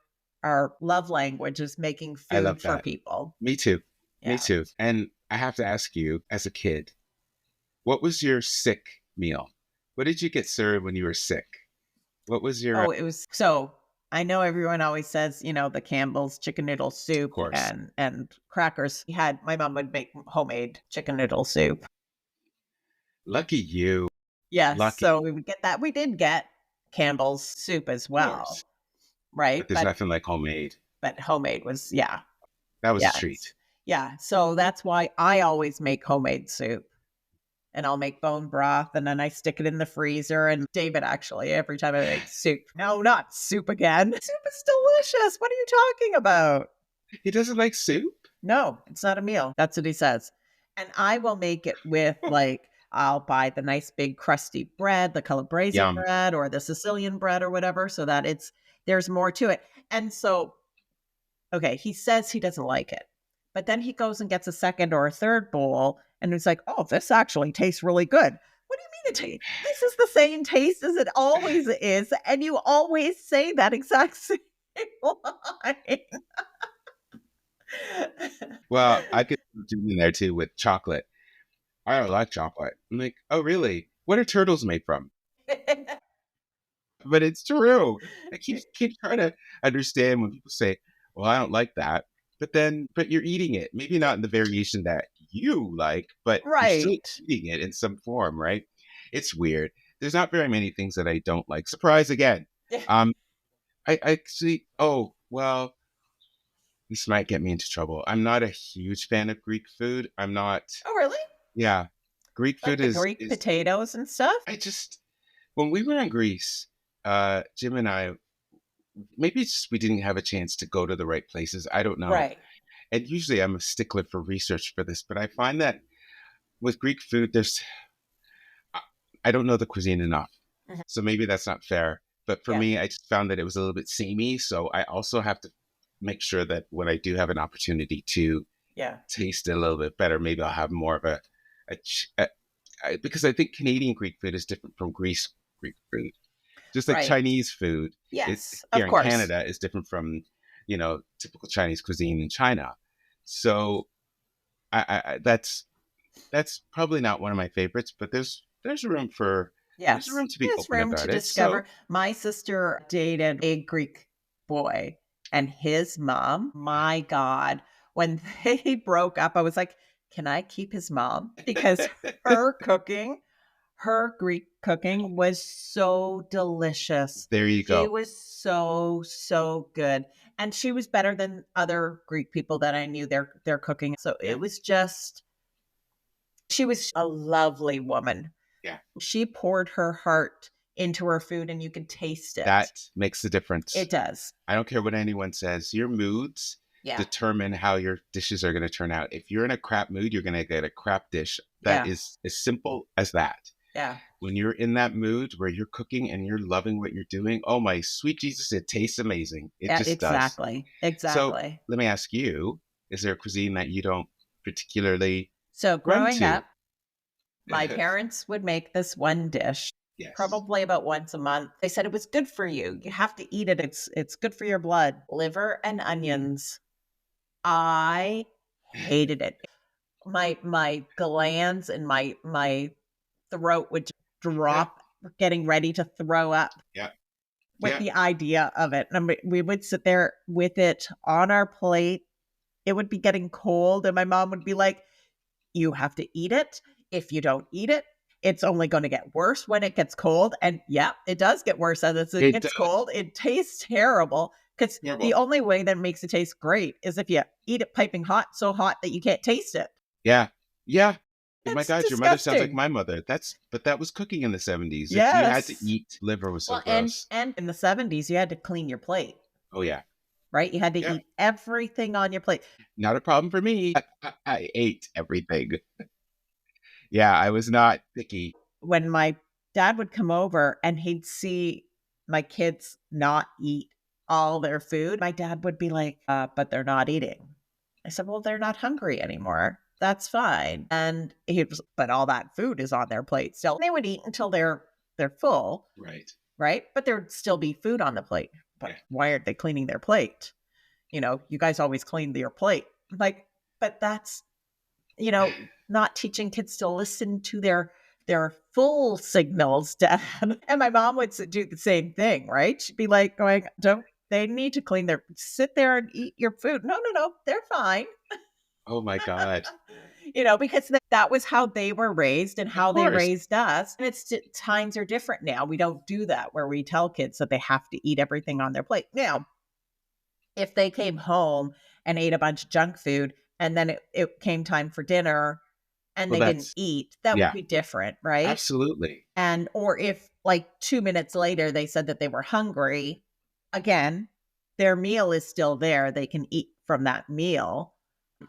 love language is making I food love for that. people. Me too. Me Yeah. too. And I have to ask you, as a kid, what was your sick meal? What did you get served when you were sick? What was your, Oh, it was so I know everyone always says, the Campbell's chicken noodle of soup course, and crackers. My mom would make homemade chicken noodle soup. lucky you, Yes, so lucky, we would get that. We did get Campbell's soup as of course. well, right? But there's nothing like homemade. But homemade was, yeah. That was a Yes. treat. Yeah, so that's why I always make homemade soup, and I'll make bone broth, and then I stick it in the freezer, and David actually, every time I make soup, "No, not soup again. Soup is delicious. What are you talking about?" He doesn't like soup? No, it's not a meal. That's what he says. And I will make it with I'll buy the nice big crusty bread, the calabrese Yum. bread or the Sicilian bread or whatever, so that there's more to it. And so, okay, he says he doesn't like it. But then he goes and gets a second or a third bowl and it's like, "Oh, this actually tastes really good." What do you mean it tastes? This is the same taste as it always is. And you always say that exact same line. Well, I could do in there too with chocolate. I don't like chocolate. I'm like, oh, really? What are turtles made from? But it's true. I keep trying to understand when people say, well, I don't like that. But you're eating it. Maybe not in the variation that you like, but you're still Right. eating it in some form, right? It's weird. There's not very many things that I don't like. Surprise again. Um, I actually, oh, well, this might get me into trouble. I'm not a huge fan of Greek food. I'm not, Oh, really? yeah. Greek Like food the Greek is potatoes and stuff? I just when we were in Greece, Jim and I, maybe it's just we didn't have a chance to go to the right places. I don't know. Right. And usually I'm a stickler for research for this, but I find that with Greek food, I I don't know the cuisine enough. Mhm. So maybe that's not fair. But for Yeah. me, I just found that it was a little bit samey. So I also have to make sure that when I do have an opportunity to Yeah. taste it a little bit better, maybe I'll have more of a, ch- a because I think Canadian Greek food is different from Greece Greek food. Just like Right. Chinese food, it Yes, here of in course. Canada is different from, typical Chinese cuisine in China. So that's probably not one of my favorites, but there's Yes. room to be There's open room about to it. So discover. My sister dated a Greek boy and his mom, my God, when they broke up, I was like, "Can I keep his mom?" Because her cooking her Greek cooking was so delicious. there you She go. was so, so good. And she was better than other Greek people that I knew their cooking. So Yeah, it was just she was a lovely woman. yeah. She poured her heart into her food and you could taste it. That makes the difference. It does. I don't care what anyone says. Your moods Yeah. determine how your dishes are going to turn out. If you're in a crap mood, you're going to get a crap dish. That Yeah. is as simple as that. Yeah. When you're in that mood where you're cooking and you're loving what you're doing, oh my sweet Jesus, it tastes amazing. It Yeah, just does. exactly. So Exactly. let me ask you, is there a cuisine that you don't particularly So run growing to? up, my parents would make this one dish Yes. probably about once a month. They said it was good for you. You have to eat it. It's good for your blood. Liver and onions. I hated it. My glands and my throat would just drop getting ready to throw up Yeah. with Yeah. the idea of it. And we would sit there with it on our plate. It would be getting cold and my mom would be like, "You have to eat it. If you don't eat it, it's only going to get worse when it gets cold." And yeah, it does get worse as it It gets does. cold. It tastes terrible because the Horrible. only way that makes it taste great is if you eat it piping hot, so hot that you can't taste it. Yeah. Yeah. Oh my It's God, your mother sounds like disgusting. my mother. But that was cooking in the 70s. If you had to Yes. eat liver was so Well, and gross. and in the 70s, you had to clean your plate, Oh yeah. right? You had to Yeah. eat everything on your plate. Not a problem for me. I ate everything. Yeah, I was not picky. When my dad would come over and he'd see my kids not eat all their food, my dad would be like, but they're not eating. I said, well, they're not hungry anymore. That's fine. And he was, but all that food is on their plate still. They would eat until they're full. Right. right? But there'd still be food on the plate. But why aren't they cleaning their plate? You guys always clean your plate. Like, but that's, not teaching kids to listen to their full signals, Dad. And my mom would do the same thing, right? She'd be like going, don't they need to sit there and eat your food? No, no, no, they're fine. Oh my God. Because that was how they were raised and Of how they course. raised us. And times are different now. We don't do that where we tell kids that they have to eat everything on their plate. Now, if they came home and ate a bunch of junk food and then it came time for dinner and Well, they didn't that's, eat, that would yeah, be different, right? absolutely. Or if like 2 minutes later they said that they were hungry, again, their meal is still there. They can eat from that meal.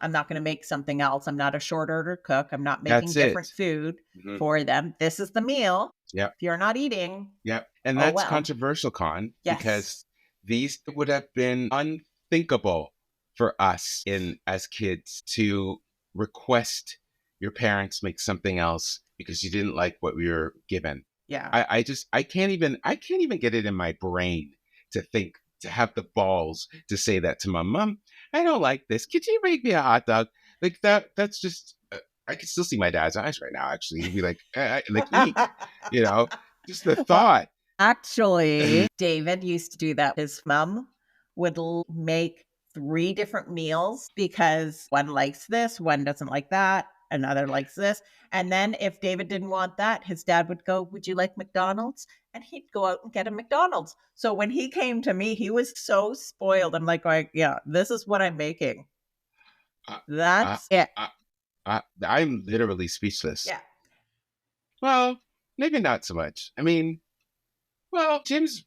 I'm not going to make something else. I'm not a short order cook. I'm not making That's different it. food Mhm. for them. This is the meal. Yep. If you're not eating, Yep. And oh that's well. controversial, Con, Yes. because these would have been unthinkable for us as kids to request your parents make something else because you didn't like what we were given. Yeah. I can't even get it in my brain to think, to have the balls to say that to my mom. I don't like this. Could you make me a hot dog? Like that's just I can still see my dad's eyes right now, actually. He'd be like, like eat, you know, just the Well, thought. actually, David used to do that. His mom would make 3 different meals because one likes this, one doesn't like that, another likes this. And then if David didn't want that, his dad would go, "Would you like McDonald's?" And he'd go out and get a McDonald's. So when he came to me, he was so spoiled. I'm like going, yeah, this is what I'm making. Uh, uh, That's it. I'm literally speechless. Yeah. Well, maybe not so much. I mean, well, Jim's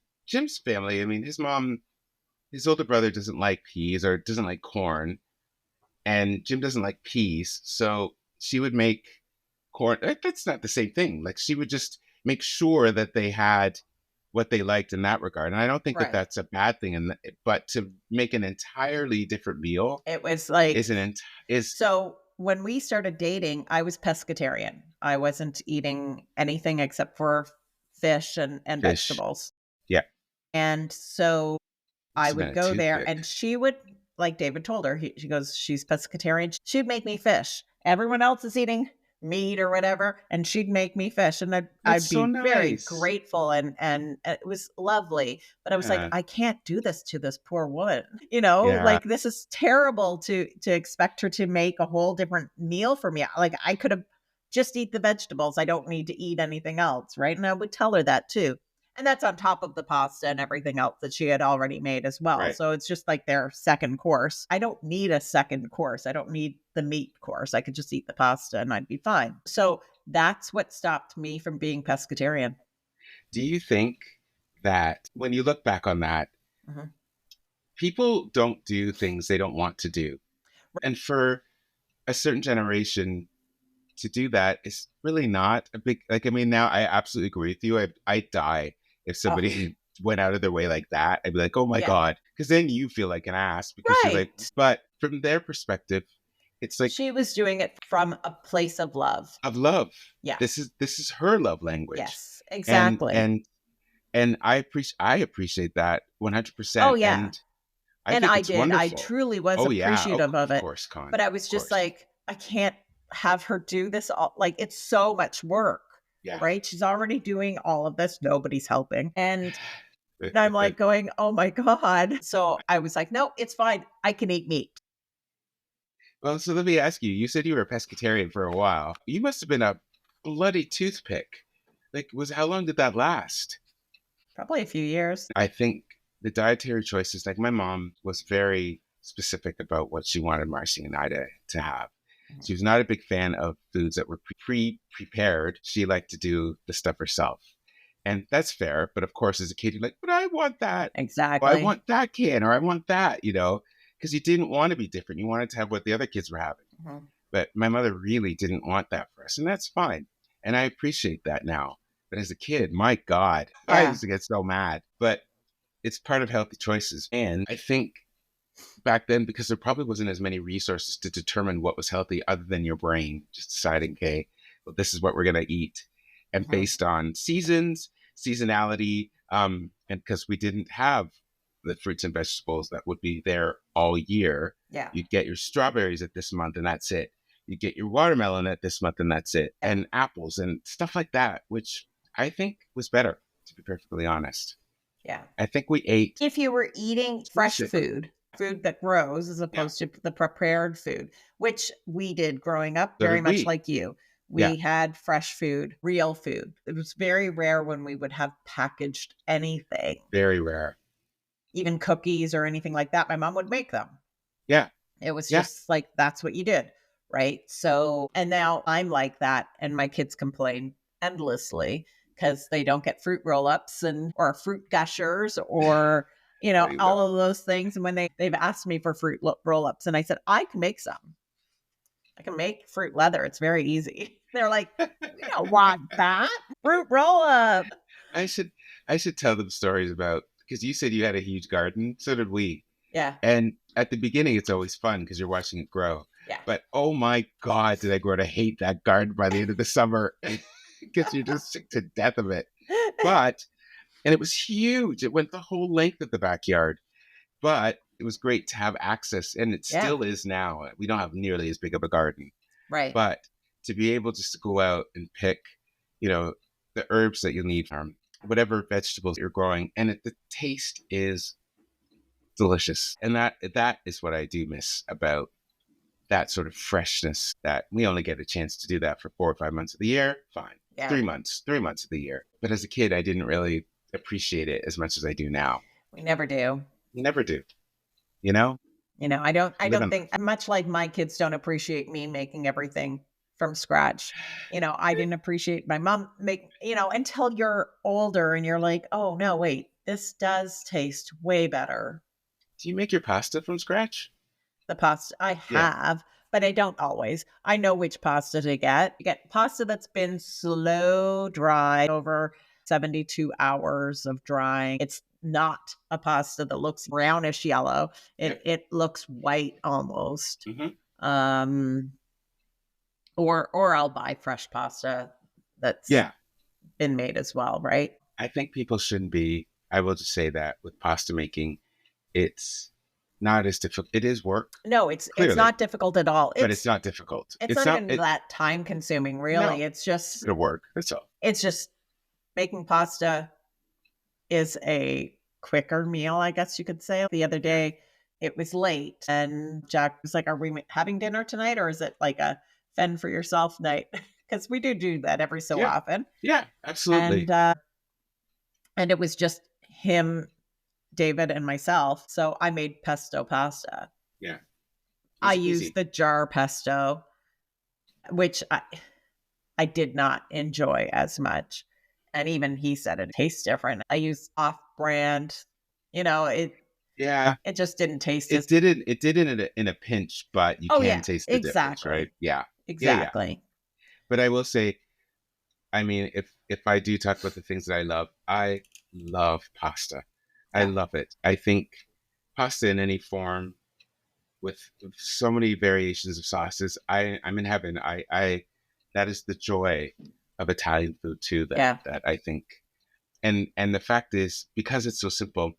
family. I mean, his older brother doesn't like peas or doesn't like corn, and Jim doesn't like peas. So she would make corn. That's not the same thing. Like she would just make sure that they had what they liked in that regard. And I don't think that Right. that's a bad thing. But to make an entirely different meal It was like, is so when we started dating, I was pescatarian. I wasn't eating anything except for fish and fish. vegetables. Yeah, And so I it's been would a go there toothpick. and she would, like David told her, she goes, she's pescatarian. She'd make me fish. Everyone else is eating meat or whatever, and she'd make me fish. And That's I'd so be very nice. grateful and it was lovely. But I was like, Yeah, I can't do this to this poor woman. yeah, Like this is terrible to expect her to make a whole different meal for me. Like I could have just eat the vegetables. I don't need to eat anything else, right? And I would tell her that too. And that's on top of the pasta and everything else that she had already made as well. right. So it's just like their second course. I don't need a second course. I don't need the meat course. I could just eat the pasta and I'd be fine. So that's what stopped me from being pescatarian. Do you think that when you look back on that, Mhm. people don't do things they don't want to do? Right. And for a certain generation to do that is really not a big, like, I mean, now I absolutely agree with you. I'd die if Oh, somebody went out of their way like that. I'd be like, oh my yeah. God. Because then you feel like an ass because you're like, Right. but from their perspective, it's like She was doing it from a place of love. of love. Yeah. This is her love language. Yes, And exactly. and I appreciate that Oh, 100%. yeah. And I And think I it's did. I wonderful. truly was Oh yeah. Oh, appreciative of of it. course, Con. But I was Of just course. like, I can't have her do this all. Like, it's so much work, Yeah. right? She's already doing all of this. Nobody's helping. And I'm like going, oh my God. So I was like, no, it's fine. I can eat meat. Well, so let me ask you. You said you were a pescatarian for a while. You must have been a bloody toothpick. Like, how long did that last? Probably a few years. I think the dietary choices, like my mom was very specific about what she wanted Marcy and I to have. Mhm. She was not a big fan of foods that were pre-prepared. She liked to do the stuff herself. And that's fair. But of course, as a kid, you're like, but I want that. Or I Exactly. want that can, or I want that, because you didn't want to be different. You wanted to have what the other kids were having. Mhm. But my mother really didn't want that for us. And that's fine. And I appreciate that now. But as a kid, my God, I Yeah. used to get so mad. But it's part of healthy choices. And I think back then, because there probably wasn't as many resources to determine what was healthy other than your brain just deciding, okay, well, this is what we're going to eat. And Mhm. based on seasons, seasonality. And because we didn't have the fruits and vegetables that would be there all year, Yeah. you'd get your strawberries at this month and that's it. You get your watermelon at this month and that's it. And apples and stuff like that, which I think was better, to be perfectly honest. Yeah. I think we ate. If you were eating fresh Delicious. food that grows as opposed to the prepared food, which we did growing up, So very did much we. like you. Yeah. We had fresh food, real food. It was very rare when we would have packaged anything, Very rare. even cookies or anything like that. My mom would make them. Yeah. It was Yeah. just like, that's what you did. Right. So, and now I'm like that. And my kids complain endlessly because they don't get fruit roll-ups or fruit gushers or, There you all go. of those things. And when they've asked me for fruit roll-ups, and I said, I can make some. I can make fruit leather. It's very easy. They're like, we don't want that. Fruit roll-up. I should tell them stories about, because you said you had a huge garden. So did we. Yeah. And at the beginning, it's always fun because you're watching it grow. Yeah. But oh my God, did I grow to hate that garden by the end of the summer because you're just sick to death of it. And it was huge. It went the whole length of the backyard. But it was great to have access, and it Yeah. still is now. We don't have nearly as big of a garden. Right. But to be able just to go out and pick, the herbs that you need from whatever vegetables you're growing, and the taste is delicious. And that is what I do miss about that sort of freshness, that we only get a chance to do that for 4 or 5 months of the year. Fine. Yeah. 3 months of the year. But as a kid, I didn't really appreciate it as much as I do now. We never do. You never do. You know? I don't think, much like my kids don't appreciate me making everything from scratch. I didn't appreciate my mom until you're older and you're like, oh no, wait, this does taste way better. Do you make your pasta from scratch? The pasta I have, but I don't always. I know which pasta to get. You get pasta that's been slow dried over 72 hours of drying. It's not a pasta that looks brownish yellow. It looks white almost. Mm-hmm. Or I'll buy fresh pasta that's been made as well, right? I think people shouldn't be. I will just say that with pasta making, it's not as difficult. It is work. No, it's clearly, not difficult at all. But it's not difficult. It's not even that time consuming, really. No, it's just it'll work. That's all. It's just making pasta is a quicker meal, I guess you could say. The other day, it was late, and Jack was like, "Are we having dinner tonight, or is it like a fend for yourself night?" Because we do that every so often. Yeah, absolutely. And it was just him, David, and myself. So I made pesto pasta. Yeah. I used the jar pesto, which I did not enjoy as much. And even he said it tastes different. I used off-brand, it just didn't taste. It didn't in a pinch, but you can taste the difference, right? Yeah, exactly. Yeah. But I will say, I mean, if I do talk about the things that I love pasta. I love it. I think pasta in any form, with so many variations of sauces, I'm in heaven. I that is the joy of Italian food too. That I think, and the fact is, because it's so simple.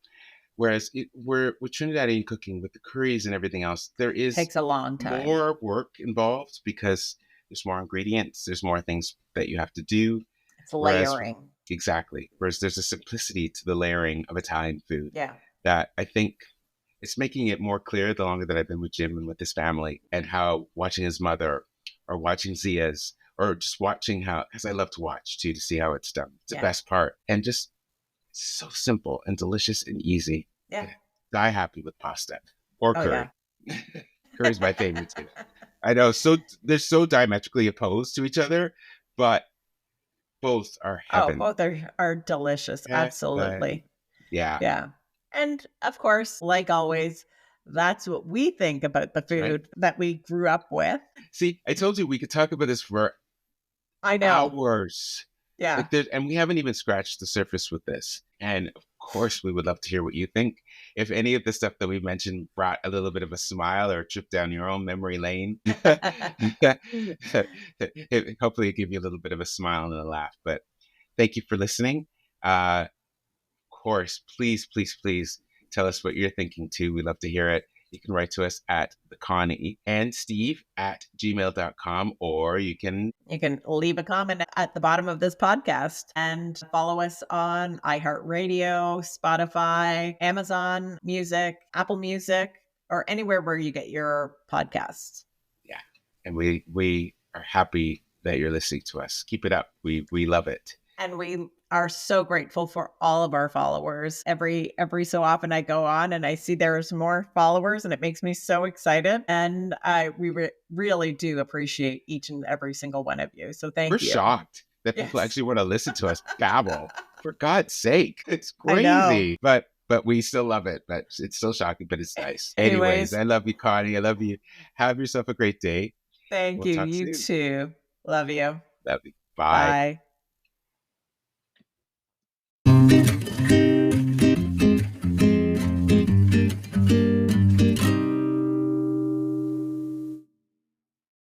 Whereas with Trinidadian cooking, with the curries and everything else, takes a long time, more work involved because there's more ingredients, there's more things that you have to do. It's layering. Exactly. Whereas there's a simplicity to the layering of Italian food. Yeah. That I think it's making it more clear the longer that I've been with Jim and with his family, and how watching his mother or watching Zia's or just watching how, because I love to watch too, to see how it's done. It's the best part. And just so simple and delicious and easy. Yeah. Die happy with pasta or curry. Yeah. Curry's my favorite too. I know. So they're so diametrically opposed to each other, but both are heaven. Oh, both are delicious. Absolutely. Yeah. Yeah. And of course, like always, that's what we think about the food that we grew up with. See, I told you we could talk about this for hours. Yeah. And we haven't even scratched the surface with this. And of course, we would love to hear what you think. If any of the stuff that we mentioned brought a little bit of a smile or a trip down your own memory lane, hopefully it give you a little bit of a smile and a laugh. But thank you for listening. Of course, please, please, please tell us what you're thinking too. We love to hear it. You can write to us at the Connie and Steve at gmail.com, or you can leave a comment at the bottom of this podcast and follow us on iHeartRadio, Spotify, Amazon Music, Apple Music, or anywhere where you get your podcasts. Yeah. And we are happy that you're listening to us. Keep it up. We love it. And we are so grateful for all of our followers. Every so often I go on and I see there's more followers, and it makes me so excited. And we really do appreciate each and every single one of you. So thank We're you. We're shocked that people actually want to listen to us babble. For God's sake, it's crazy. But we still love it. But it's still shocking, but it's nice. Anyways, I love you, Connie. I love you. Have yourself a great day. Thank you. You too. Love you. Love you. Bye. Bye.